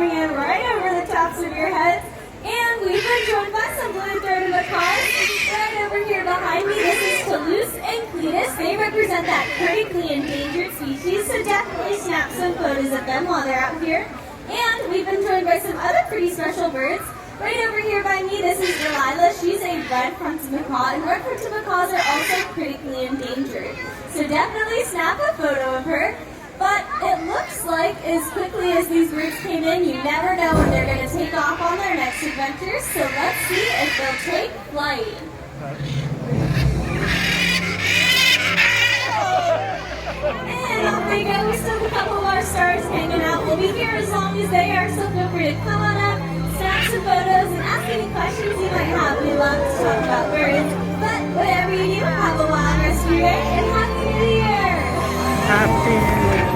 coming in right over the tops of your heads. And we've been joined by some blue-throated macaws. Right over here behind me, this is Toulouse and Cletus. They represent that critically endangered species, so definitely snap some photos of them while they're out here. And we've been joined by some other pretty special birds. Right over here by me, this is Delilah. She's a red-fronted macaw, and red-fronted macaws are also critically endangered. So definitely snap a photo of her. But it looks like as quickly as these birds came in, you never know when they're going to take off on their next adventure. So let's see if they'll take flight. And off they go. We still have a couple of our stars hanging out. We'll be here as long as they are, so feel free to come on up, snap some photos, and ask any questions you might have. We love to talk about birds. But whatever you do, have a wild rest of your day, and Happy New Year! Happy New Year.